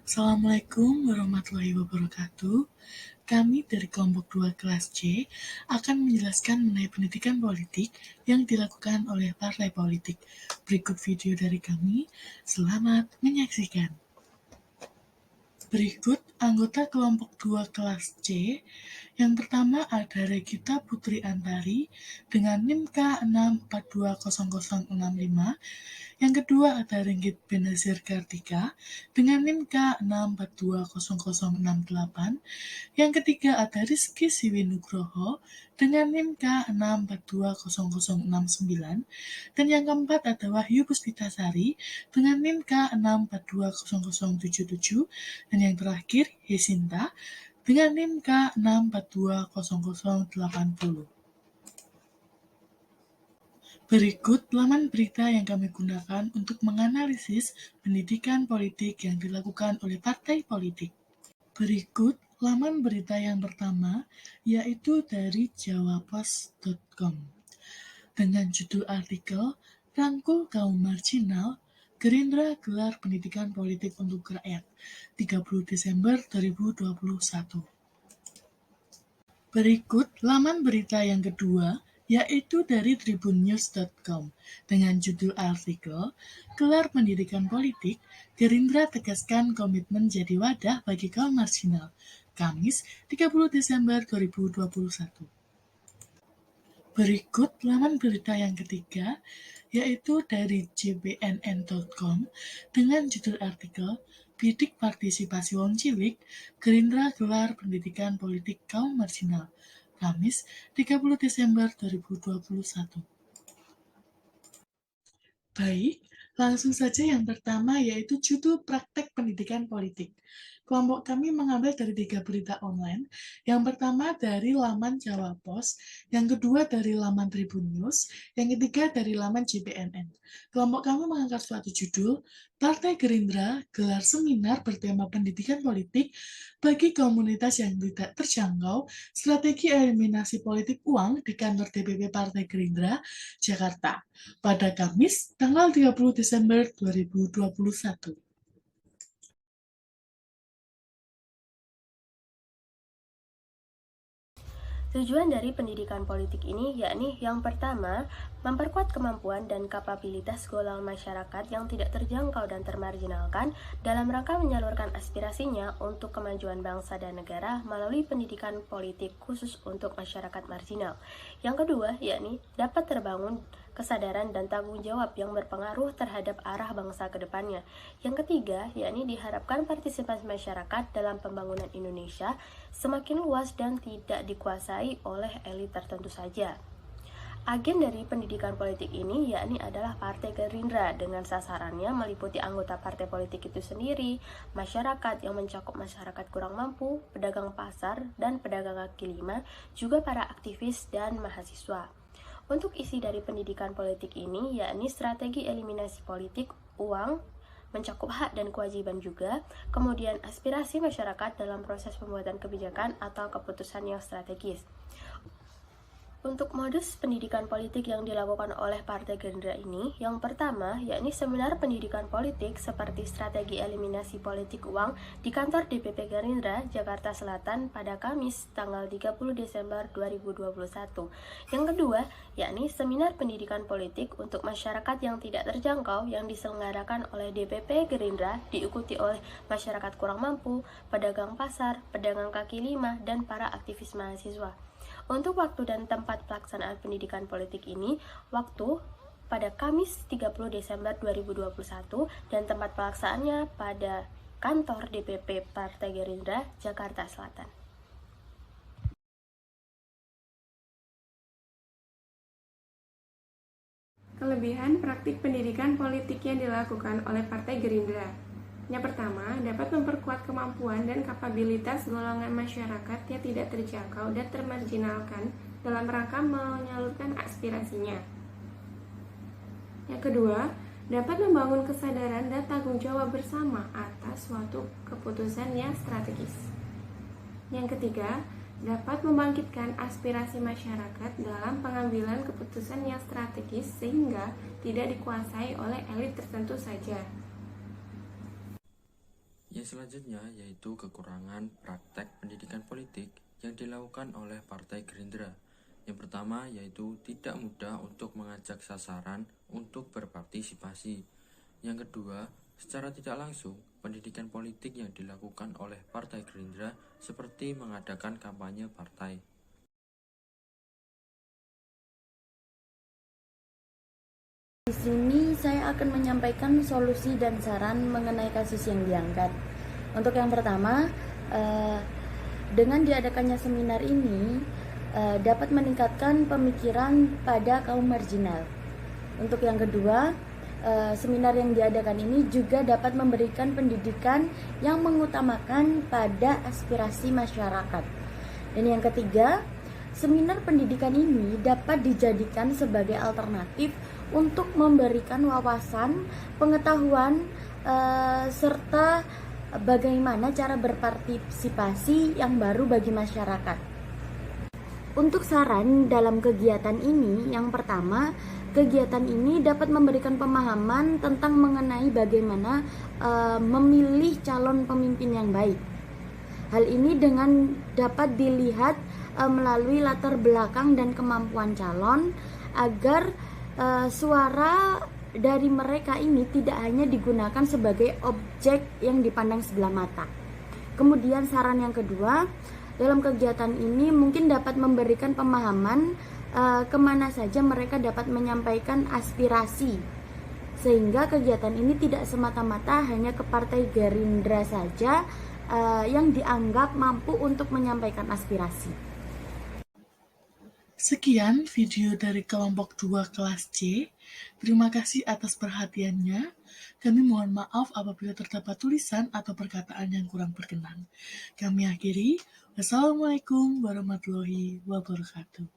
Assalamualaikum warahmatullahi wabarakatuh. Kami dari kelompok 2 kelas C akan menjelaskan mengenai pendidikan politik yang dilakukan oleh partai politik. Berikut video dari kami. Selamat menyaksikan. Berikut anggota kelompok 2 kelas C. Yang pertama ada Regita Putri Antari dengan NIM K6420065. Yang kedua ada Ringgit Benazir Kartika dengan NIM K6420068. Yang ketiga ada Rizky Siwinugroho dengan NIM K6420069. Dan yang keempat ada Wahyu Puspitasari dengan NIM K6420077. Dan yang terakhir Yesinta dengan NIM K6420080. Berikut laman berita yang kami gunakan untuk menganalisis pendidikan politik yang dilakukan oleh partai politik. Berikut laman berita yang pertama, yaitu dari jawapos.com. Dengan judul artikel, Rangkul Kaum Marginal, Gerindra gelar pendidikan politik untuk rakyat, 30 Desember 2021. Berikut laman berita yang kedua, yaitu dari tribunnews.com dengan judul artikel Gelar Pendidikan Politik, Gerindra tegaskan komitmen jadi wadah bagi kaum marginal. Kamis, 30 Desember 2021. Berikut laman berita yang ketiga, yaitu dari jbnn.com dengan judul artikel Bidik Partisipasi Wong Cilik, Gerindra gelar pendidikan politik kaum marginal. Kamis, 30 Desember 2021. Baik, langsung saja yang pertama yaitu judul praktek pendidikan politik. Kelompok kami mengambil dari 3 berita online. Yang pertama dari laman Jawa Pos, yang kedua dari laman Tribun News, yang ketiga dari laman JPNN. Kelompok kami mengangkat suatu judul, Partai Gerindra gelar seminar bertema pendidikan politik bagi komunitas yang tidak terjangkau, strategi eliminasi politik uang di kantor DPP Partai Gerindra, Jakarta, pada Kamis, tanggal 30 Desember 2021. Tujuan dari pendidikan politik ini yakni yang pertama, memperkuat kemampuan dan kapabilitas golongan masyarakat yang tidak terjangkau dan termarginalkan dalam rangka menyalurkan aspirasinya untuk kemajuan bangsa dan negara melalui pendidikan politik khusus untuk masyarakat marginal. Yang kedua, yakni dapat terbangun kesadaran dan tanggung jawab yang berpengaruh terhadap arah bangsa ke depannya. Yang ketiga, yakni diharapkan partisipasi masyarakat dalam pembangunan Indonesia semakin luas dan tidak dikuasai oleh elit tertentu saja. Agen dari pendidikan politik ini yakni adalah Partai Gerindra dengan sasarannya meliputi anggota partai politik itu sendiri, masyarakat yang mencakup masyarakat kurang mampu, pedagang pasar, dan pedagang kaki lima, juga para aktivis dan mahasiswa. Untuk isi dari pendidikan politik ini yakni strategi eliminasi politik, uang, mencakup hak dan kewajiban juga, kemudian aspirasi masyarakat dalam proses pembuatan kebijakan atau keputusan yang strategis. Untuk modus pendidikan politik yang dilakukan oleh Partai Gerindra ini, yang pertama yakni seminar pendidikan politik seperti strategi eliminasi politik uang di kantor DPP Gerindra, Jakarta Selatan pada Kamis, tanggal 30 Desember 2021. Yang kedua, yakni seminar pendidikan politik untuk masyarakat yang tidak terjangkau yang diselenggarakan oleh DPP Gerindra diikuti oleh masyarakat kurang mampu, pedagang pasar, pedagang kaki lima, dan para aktivis mahasiswa. Untuk waktu dan tempat pelaksanaan pendidikan politik ini, waktu pada Kamis 30 Desember 2021 dan tempat pelaksanaannya pada kantor DPP Partai Gerindra, Jakarta Selatan. Kelebihan praktik pendidikan politik yang dilakukan oleh Partai Gerindra. Yang pertama, dapat memperkuat kemampuan dan kapabilitas golongan masyarakat yang tidak terjangkau dan termarginalkan dalam rangka menyalurkan aspirasinya. Yang kedua, dapat membangun kesadaran dan tanggung jawab bersama atas suatu keputusan yang strategis. Yang ketiga, dapat membangkitkan aspirasi masyarakat dalam pengambilan keputusan yang strategis sehingga tidak dikuasai oleh elit tertentu saja. Ya, selanjutnya yaitu kekurangan praktek pendidikan politik yang dilakukan oleh Partai Gerindra. Yang pertama yaitu tidak mudah untuk mengajak sasaran untuk berpartisipasi. Yang kedua, secara tidak langsung, pendidikan politik yang dilakukan oleh Partai Gerindra seperti mengadakan kampanye partai. Di sini saya akan menyampaikan solusi dan saran mengenai kasus yang diangkat. Untuk yang pertama, dengan diadakannya seminar ini dapat meningkatkan pemikiran pada kaum marginal. Untuk yang kedua, seminar yang diadakan ini juga dapat memberikan pendidikan yang mengutamakan pada aspirasi masyarakat. Dan yang ketiga, seminar pendidikan ini dapat dijadikan sebagai alternatif untuk memberikan wawasan, pengetahuan, serta bagaimana cara berpartisipasi yang baru bagi masyarakat. Untuk saran dalam kegiatan ini, yang pertama, kegiatan ini dapat memberikan pemahaman tentang mengenai bagaimana memilih calon pemimpin yang baik. Hal ini dengan dapat dilihat melalui latar belakang dan kemampuan calon agar suara dari mereka ini tidak hanya digunakan sebagai objek yang dipandang sebelah mata. Kemudian saran yang kedua, dalam kegiatan ini mungkin dapat memberikan pemahaman kemana saja mereka dapat menyampaikan aspirasi, sehingga kegiatan ini tidak semata-mata hanya ke Partai Gerindra saja yang dianggap mampu untuk menyampaikan aspirasi. Sekian video dari kelompok 2 kelas C. Terima kasih atas perhatiannya. Kami mohon maaf apabila terdapat tulisan atau perkataan yang kurang berkenan. Kami akhiri. Wassalamualaikum warahmatullahi wabarakatuh.